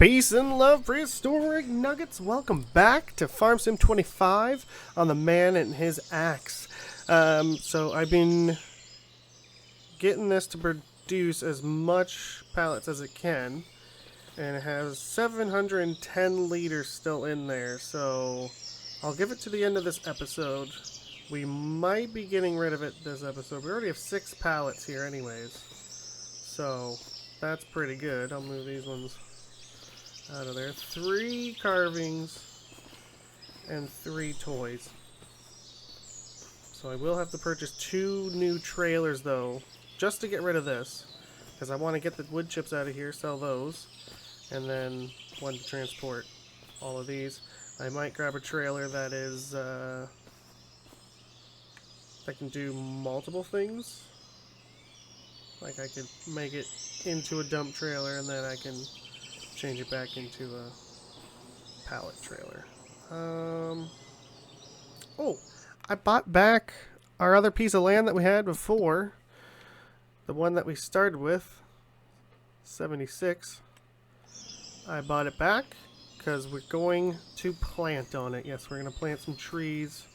Peace and love, Prehistoric Nuggets. Welcome back to Farm Sim 25 on the man and his axe. So I've been getting this to produce as much pallets as it can. And it has 710 liters still in there. So I'll give it to the end of this episode. We might be getting rid of it this episode. We already have 6 pallets here anyways. So that's pretty good. I'll move these ones out of there. 3 carvings and 3 toys. So I will have to purchase 2 new trailers though, just to get rid of this, because I want to get the wood chips out of here, sell those, and then one to transport all of these. I might grab a trailer that is that can do multiple things. Like I could make it into a dump trailer and then I can change it back into a pallet trailer. Oh, I bought back our other piece of land that we had before. The one that we started with, 76. I bought it back because we're going to plant on it. Yes, we're going to plant some trees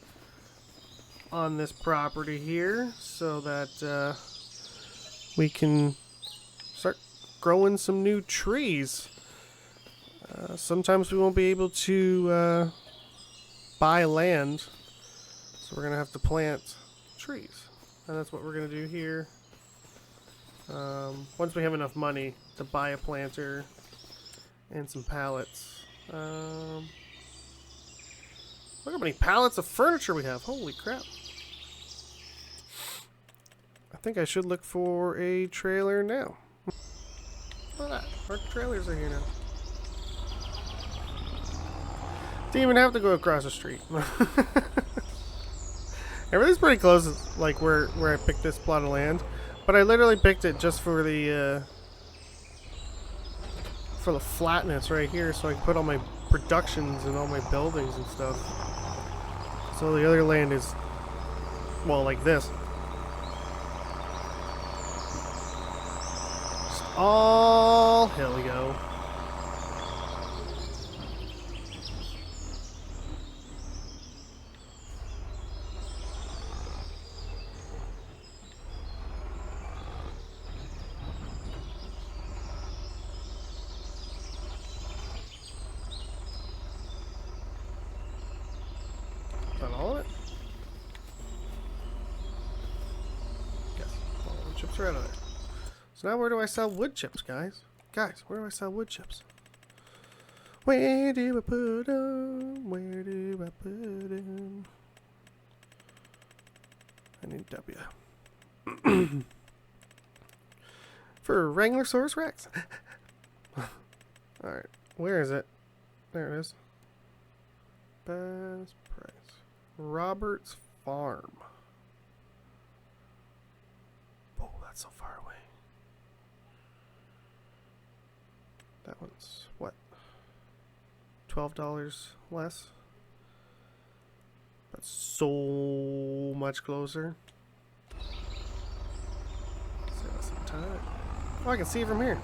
on this property here so that we can start growing some new trees. Sometimes we won't be able to buy land, so we're going to have to plant trees. And that's what we're going to do here. Once we have enough money to buy a planter and some pallets. Look how many pallets of furniture we have. Holy crap. I think I should look for a trailer now. Look at that. Our trailers are here now. Didn't even have to go across the street. Everything's pretty close, like where I picked this plot of land. But I literally picked it just for the flatness right here, so I can put all my productions and all my buildings and stuff. So the other land is, well, like this. Just all here we go. Is that all of it? Yes. All the wood chips are out of there. So now where do I sell wood chips, guys? Guys, where do I sell wood chips? Where do I put them? Where do I put them? I need W. For Wranglersaurus Rex. Alright, where is it? There it is. Best price. Robert's Farm. Oh, that's so far away. That one's what? $12 less? That's so much closer. Save us some time. Oh, I can see it from here.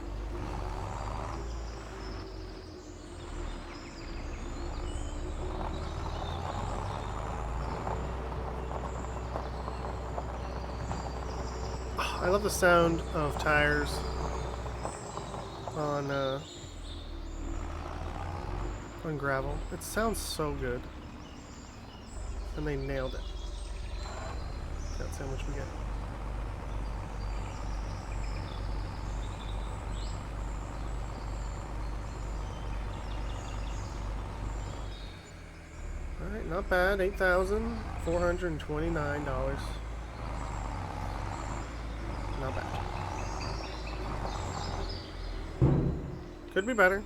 I love the sound of tires on gravel. It sounds so good. And they nailed it. That's how much we get. Alright, not bad. $8,429. Not bad. Could be better,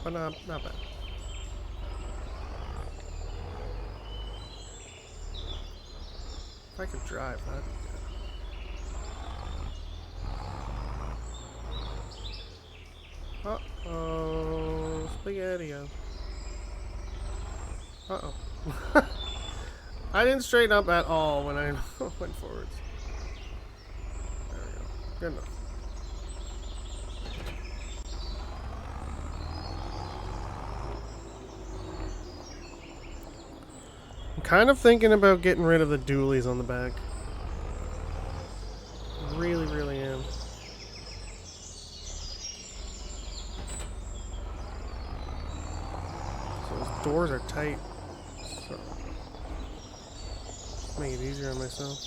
but not bad. If I could drive, that'd be good. Uh-oh, spaghetti-o. Uh-oh. I didn't straighten up at all when I went forwards. There we go. Good enough. I'm kind of thinking about getting rid of the dualies on the back. Really, really am. So those doors are tight. So make it easier on myself.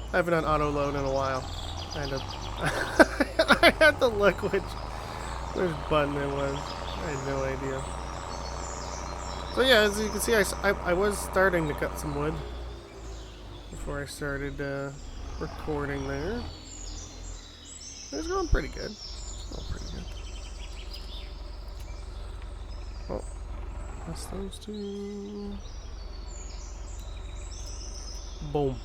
I haven't done auto load in a while. I had to look which button it was. I had no idea. So yeah, as you can see, I was starting to cut some wood before I started recording there. It was going pretty good. Oh, that's those two. Boom.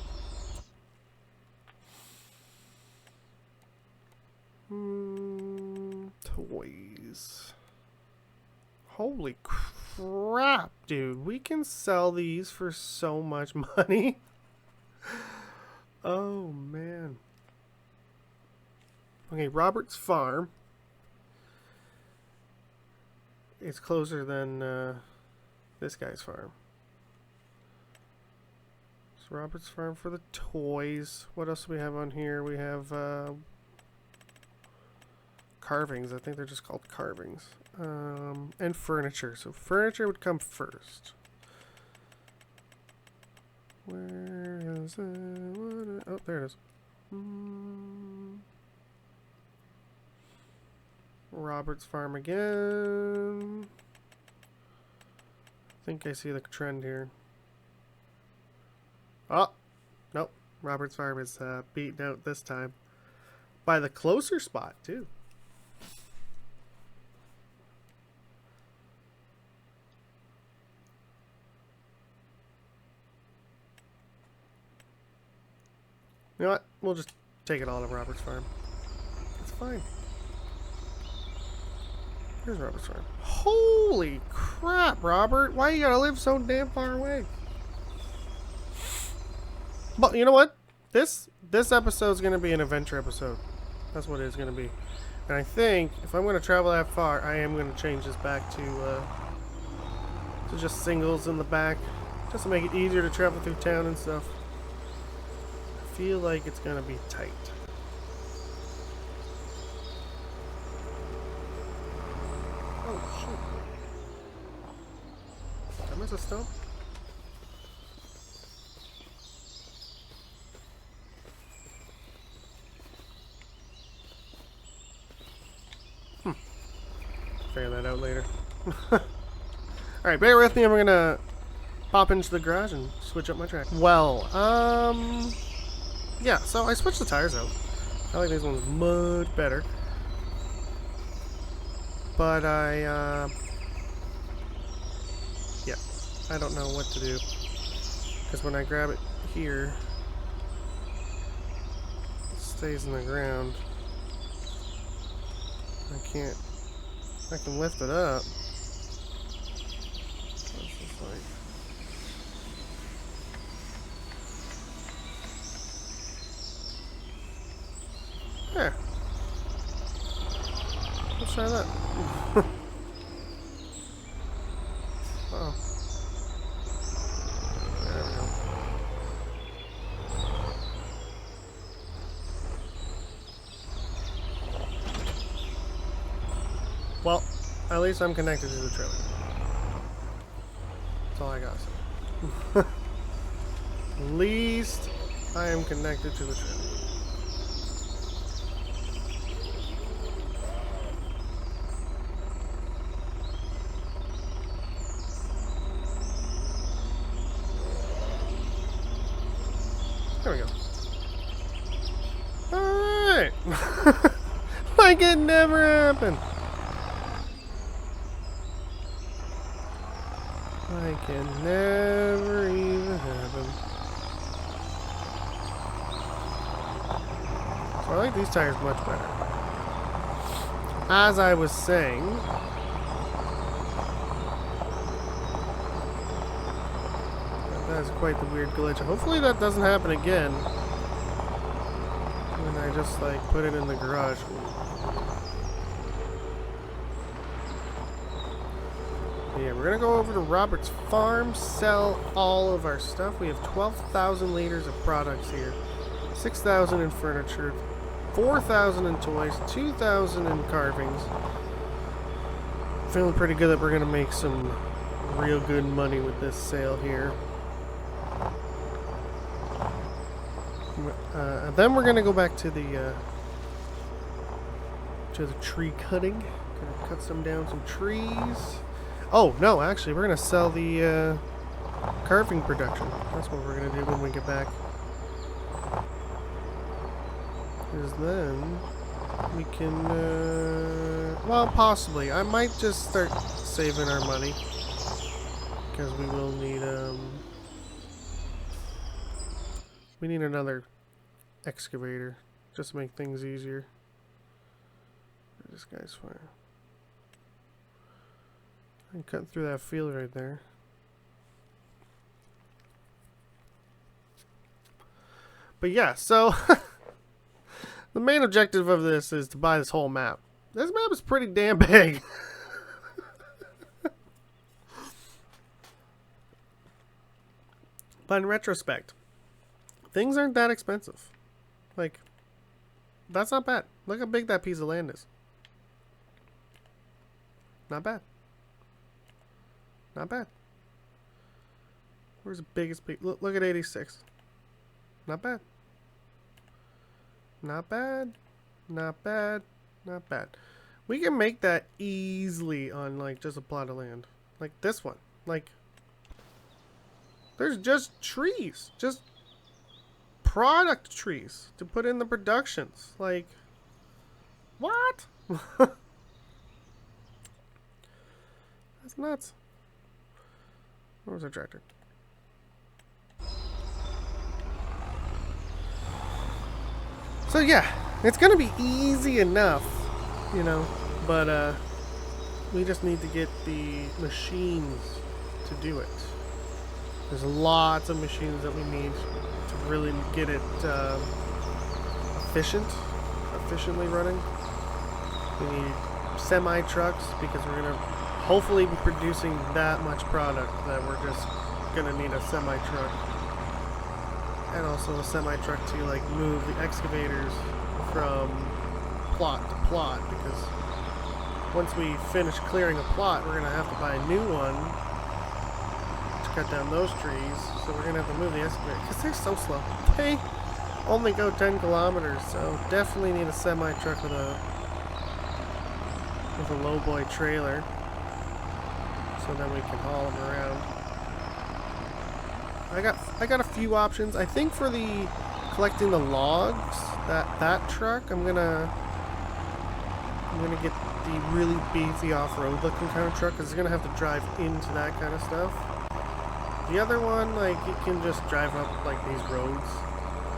Toys. Holy crap, dude. We can sell these for so much money. Oh, man. Okay, Robert's farm. It's closer than this guy's farm. So Robert's farm for the toys. What else do we have on here? We have carvings. I think they're just called carvings. And furniture. So furniture would come first. Where is it? Oh, there it is. Robert's farm again. I think I see the trend here. Oh, nope. Robert's farm is beaten out this time. By the closer spot, too. You know what? We'll just take it all to Robert's farm. It's fine. Here's Robert's farm. Holy crap, Robert! Why you gotta live so damn far away? But you know what? This episode's gonna be an adventure episode. That's what it's gonna be. And I think if I'm gonna travel that far, I am gonna change this back to just singles in the back, just to make it easier to travel through town and stuff. I feel like it's gonna be tight. Oh shit! Did I miss a stump? Figure that out later. Alright, bear with me and we're gonna pop into the garage and switch up my track. Well, yeah, so I switched the tires out. I like these ones much better. But yeah, I don't know what to do. Because when I grab it here, it stays in the ground. I can lift it up. What's this like? There. Let's try that. Uh-oh. There we go. Well, at least I'm connected to the trailer. That's all I gotta say. At least I am connected to the trailer. There we go. Alright! Like it never happened! Like it never even happened. So I like these tires much better. as I was saying, that is quite the weird glitch. Hopefully that doesn't happen again when I just like put it in the garage. Yeah, we're gonna go over to Robert's farm, sell all of our stuff. We have 12,000 liters of products here, 6,000 in furniture, 4,000 in toys, 2,000 in carvings. Feeling pretty good that we're gonna make some real good money with this sale here. Then we're gonna go back to the tree cutting. Gonna cut down some trees. Oh no, actually, we're gonna sell the carving production. That's what we're gonna do when we get back. Because then we can, well, possibly. I might just start saving our money because we will need we need another excavator just to make things easier. This guy's fire. I'm cutting through that field right there. But yeah, so the main objective of this is to buy this whole map. This map is pretty damn big. But in retrospect, things aren't that expensive. Like, that's not bad. Look how big that piece of land is. Not bad. Not bad. Where's the biggest piece? Look at 86. Not bad. Not bad. Not bad. Not bad. We can make that easily on, like, just a plot of land. Like this one. Like, there's just trees. Just product trees to put in the productions. Like, what? That's nuts. Where was our tractor? So yeah, it's gonna be easy enough, you know, but we just need to get the machines to do it. There's lots of machines that we need to really get it efficiently running. We need semi-trucks because we're gonna hopefully be producing that much product that we're just gonna need a semi-truck. And also a semi-truck to like move the excavators from plot to plot, because once we finish clearing a plot, we're gonna have to buy a new one to cut down those trees. So we're gonna have to move the excavator because they're so slow. They only go 10 kilometers, so definitely need a semi-truck with a low boy trailer, so then we can haul them around. I got a few options. I think for the collecting the logs, that truck, I'm gonna get the really beefy off-road looking kind of truck, because it's gonna have to drive into that kind of stuff. The other one, like, it can just drive up like these roads,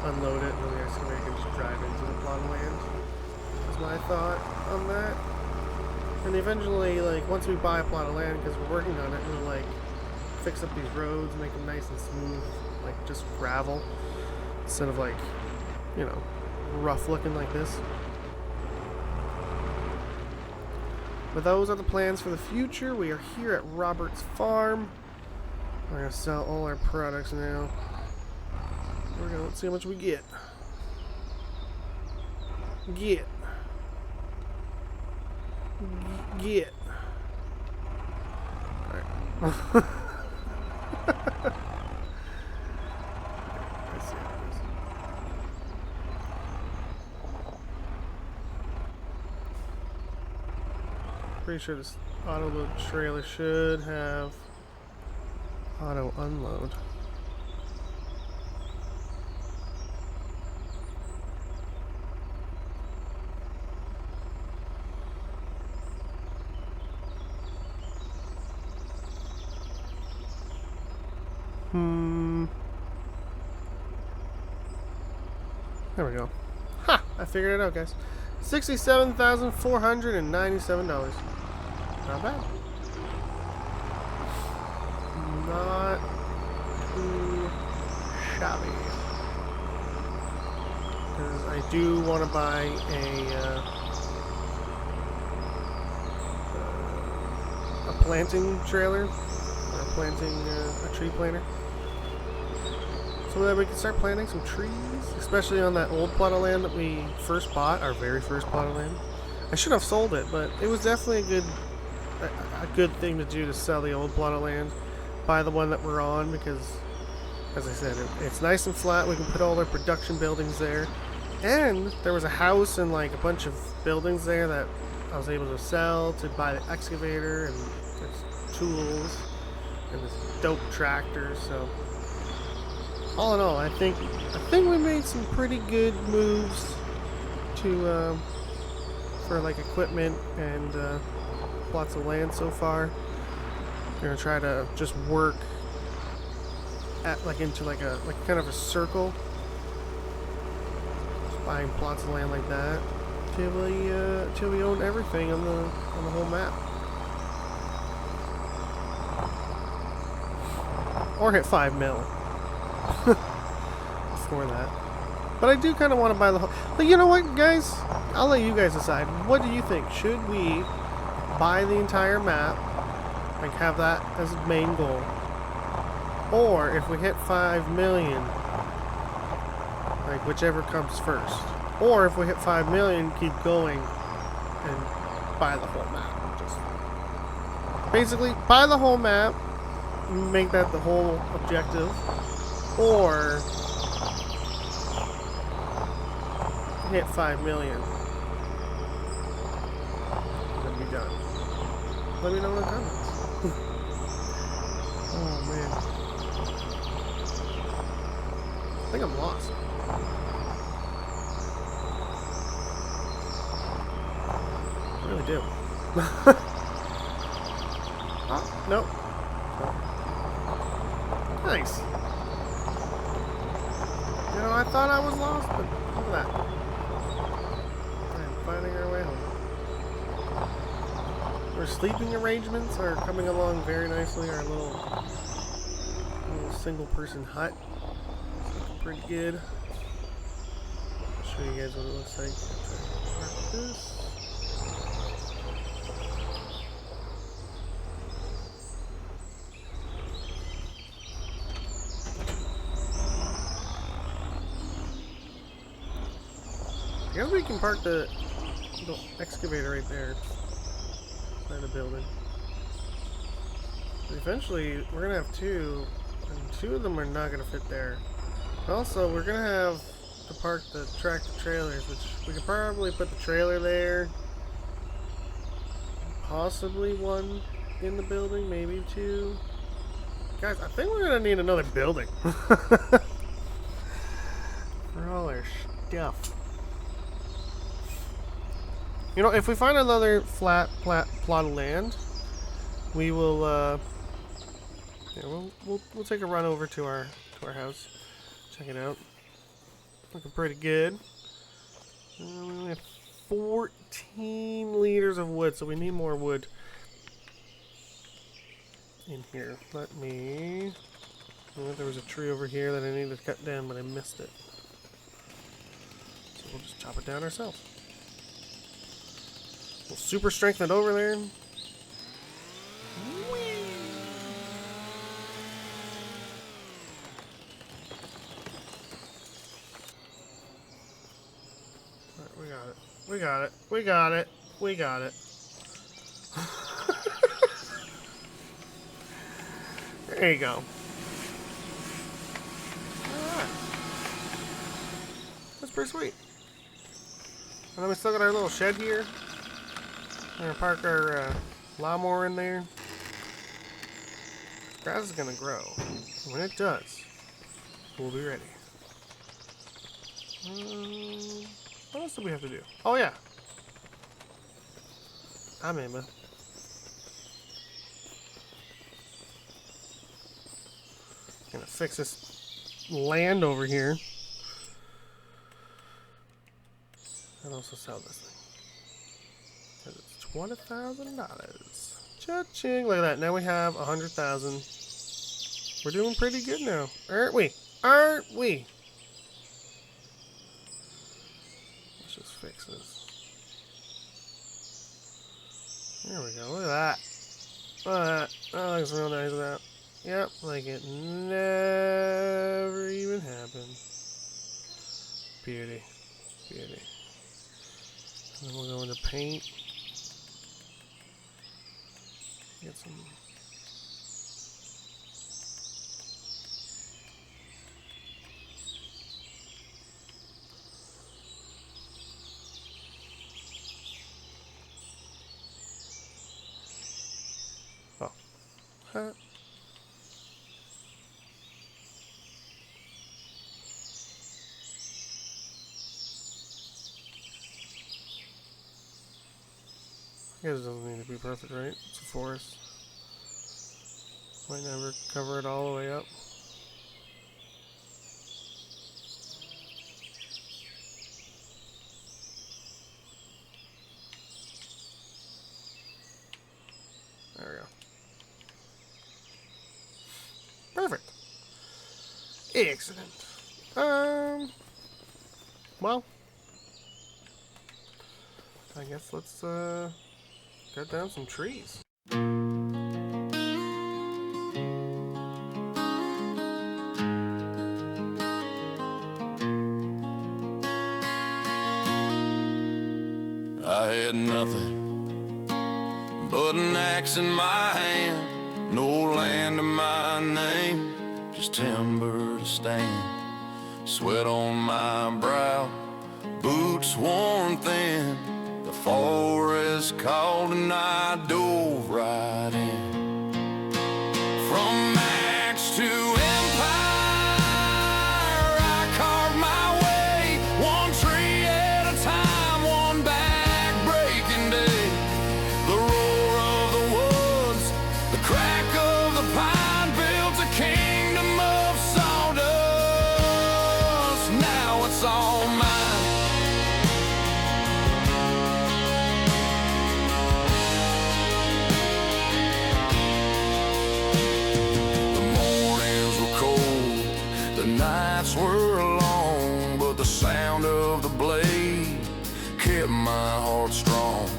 unload it, and then the excavator can just drive into the plot of land. That's my thought on that. And eventually, like, once we buy a plot of land, because we're working on it, we'll like fix up these roads, make them nice and smooth, like just gravel, instead of like, you know, rough looking like this. But those are the plans for the future. We are here at Robert's farm. We're gonna sell all our products now. Let's see how much we get. Get. Alright. Let's see how it is. Pretty sure this auto load trailer should have auto unload. There we go. Ha! I figured it out, guys. $67,497. Not bad. Not too shabby. Because I do want to buy a planting trailer, or a tree planter, so that we can start planting some trees, especially on that old plot of land that we first bought, our very first plot of land. I should have sold it, but it was definitely a good thing to do, to sell the old plot of land, buy the one that we're on, because, as I said, it's nice and flat. We can put all our production buildings there, and there was a house and like a bunch of buildings there that I was able to sell to buy the excavator and there's tools and this dope tractor. So all in all, I think we made some pretty good moves to for like equipment and lots of land so far. We're gonna try to just work at into like kind of a circle, just buying plots of land like that till we own everything on the whole map, or hit 5 mil before that. But I do kind of want to buy the whole. But you know what, guys? I'll let you guys decide. What do you think? Should we buy the entire map, like have that as a main goal, or if we hit 5 million, like whichever comes first, or if we hit 5 million, keep going and buy the whole map? Just basically buy the whole map, make that the whole objective, or hit 5 million and be done. Let me know in the comments. Oh man, I think I'm lost. I really do. Oh, nope. Nice. You know, I thought I was lost, but look at that. I'm finding our way home. Our sleeping arrangements are coming along very nicely. Our little single-person hut is looking pretty good. I'll show you guys what it looks like. Like this. I guess we can park the excavator right there by the building. But eventually, we're gonna have two, and two of them are not gonna fit there. And also, we're gonna have to park the tractor trailers, which we could probably put the trailer there. Possibly one in the building, maybe two. Guys, I think we're gonna need another building for all our stuff. You know, if we find another flat plot of land, we will we'll take a run over to our house, check it out. Looking pretty good. We only have 14 liters of wood, so we need more wood in here. Let me. There was a tree over here that I needed to cut down, but I missed it. So we'll just chop it down ourselves. We'll super strengthen it over there. Alright, we got it. We got it. We got it. We got it. There you go. Alright. That's pretty sweet. And then we still got our little shed here. We're gonna park our lawnmower in there. Grass is gonna grow. And when it does, we'll be ready. What else do we have to do? Oh yeah. I'm Emma. Gonna fix this land over here. And I'll also sell this thing. Because it's $20,000. Cha-ching. Look at that. Now we have 100,000. We're doing pretty good now. Aren't we? Aren't we? Let's just fix this. There we go. Look at that. Look at that. That looks real nice with that. Yep, like it never even happened. Beauty. Beauty. And then we'll go into paint. Get some. Oh. Huh. I guess it doesn't need to be perfect, right? It's a forest. Might never cover it all the way up. There we go. Perfect. Excellent. Well, I guess let's cut down some trees. I had nothing but an axe in my hand, no land to my name, just timber to stand, sweat on my brow, boots worn thin. The forest called and I dove right in. From axe to empire, I carved my way, one tree at a time, one back-breaking day. The roar of the woods, the crack of the pine, built a kingdom of sawdust. Now it's all mine. Nights were long, but the sound of the blade kept my heart strong.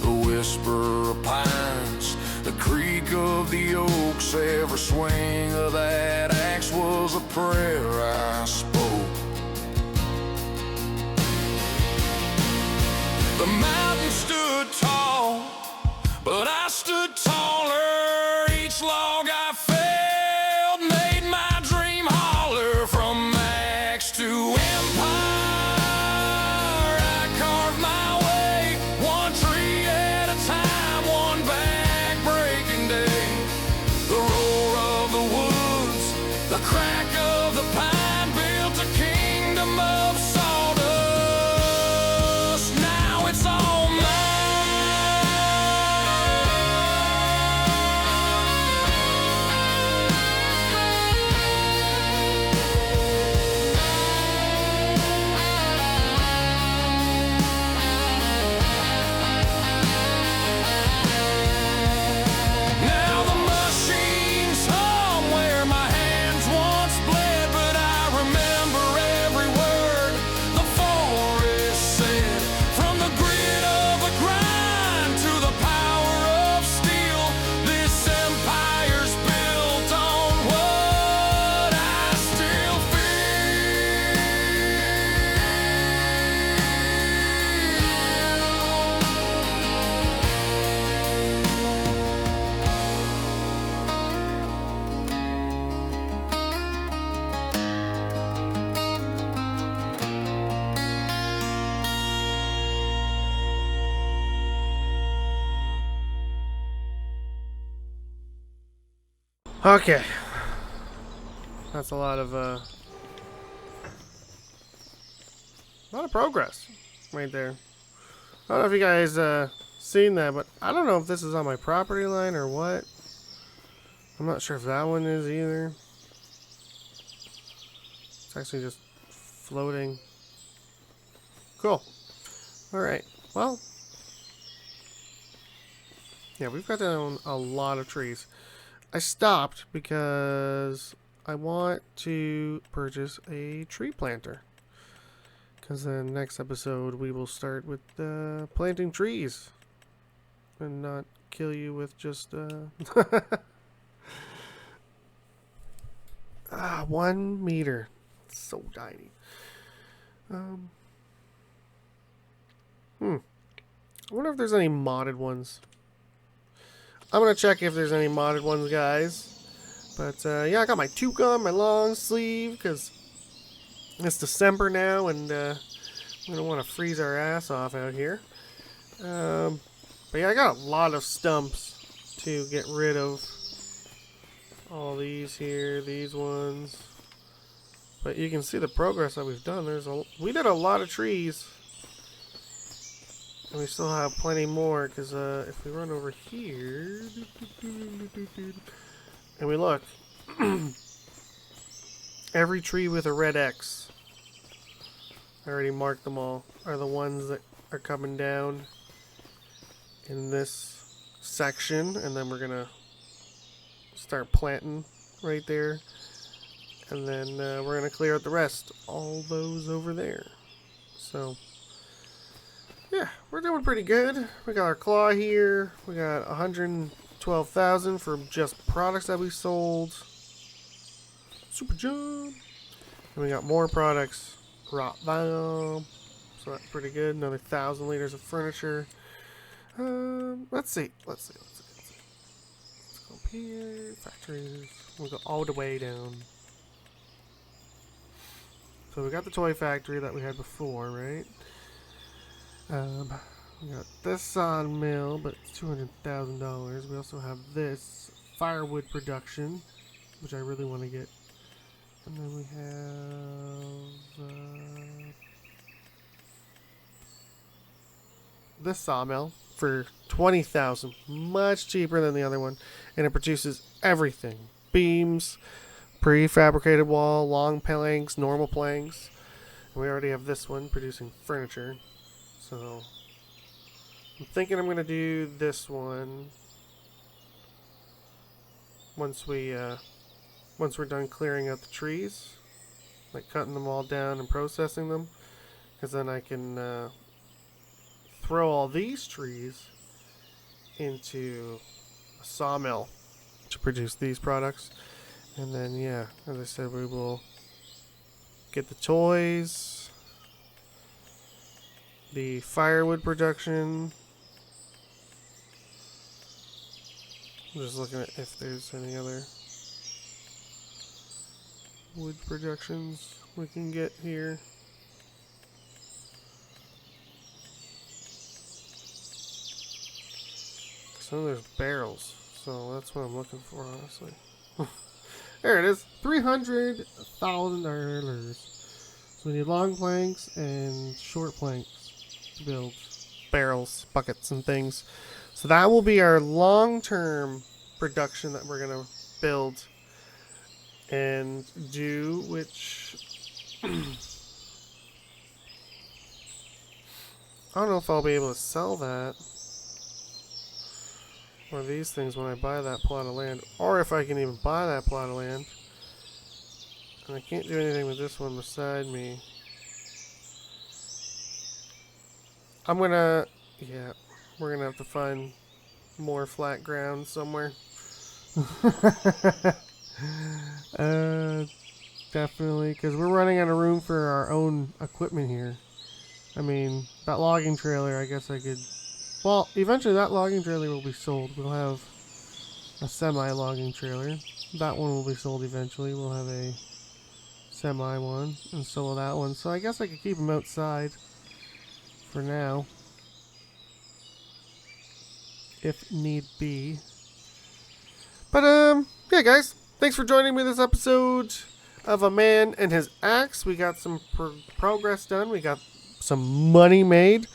The whisper of pines, the creak of the oaks, every swing of that axe was a prayer I spoke. The mountain stood tall, but I stood taller. Each log I felled made my dream holler. From axe to empire, I carved my way, one tree at a time, one back-breaking day. The roar of the woods, the crack of the pine, built a kingdom of sawdust. Now it's all mine. Now the machines hum where my hands once bled, but I remember every word the forest said. From the grit of the grind to the power of steel, this empire's built on what I still feel. Okay. That's a lot of progress right there. I don't know if you guys seen that, but I don't know if this is on my property line or what. I'm not sure if that one is either. It's actually just floating. Cool. Alright, well. Yeah, we've got down a lot of trees. I stopped because I want to purchase a tree planter. Because then next episode we will start with planting trees. And not kill you with just 1 meter. It's so tiny. I wonder if there's any modded ones. I'm gonna check if there's any modded ones, guys. But yeah, I got my toque on, my long sleeve, because it's December now, and we're gonna want to freeze our ass off out here. But yeah, I got a lot of stumps to get rid of. All these here, these ones. But you can see the progress that we've done. We did a lot of trees. And we still have plenty more, because if we run over here, and we look, every tree with a red X, I already marked them all, are the ones that are coming down in this section, and then we're going to start planting right there, and then we're going to clear out the rest, all those over there. So yeah, we're doing pretty good. We got our claw here. We got 112,000 for just products that we sold. Super jump. And we got more products. Rot valve. So that's pretty good. Another 1,000 liters of furniture. Let's see. Let's go up here. Factories. We'll go all the way down. So we got the toy factory that we had before, right? We got this sawmill, but it's $200,000. We also have this firewood production, which I really want to get. And then we have this sawmill for $20,000, much cheaper than the other one, and it produces everything: beams, prefabricated wall, long planks, normal planks. And we already have this one producing furniture. So I'm thinking I'm gonna do this one once we're done clearing out the trees, like cutting them all down and processing them, because then I can throw all these trees into a sawmill to produce these products. And then yeah, as I said, we will get the toys, the firewood production. I'm just looking at if there's any other wood productions we can get here. So there's barrels, so that's what I'm looking for, honestly. There it is, $300,000. So we need long planks and short planks to build barrels, buckets, and things. So that will be our long-term production that we're going to build and do, which I don't know if I'll be able to sell that or these things when I buy that plot of land, or if I can even buy that plot of land. And I can't do anything with this one beside me. Yeah, we're gonna have to find more flat ground somewhere. Definitely, because we're running out of room for our own equipment here. I mean, that logging trailer, I guess I could... Well, eventually that logging trailer will be sold. We'll have a semi-logging trailer. That one will be sold eventually. We'll have a semi one, and so will that one. So I guess I could keep them outside for now, if need be. But yeah, guys, thanks for joining me this episode of A Man and His Axe. We got some progress done. We got some money made,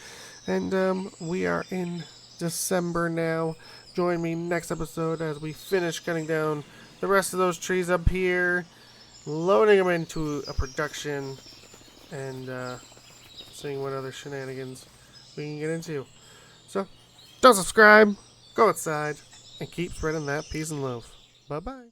and we are in December now. Join me next episode as we finish cutting down the rest of those trees up here, loading them into a production, and seeing what other shenanigans we can get into. So, don't subscribe, go outside, and keep spreading that peace and love. Bye-bye.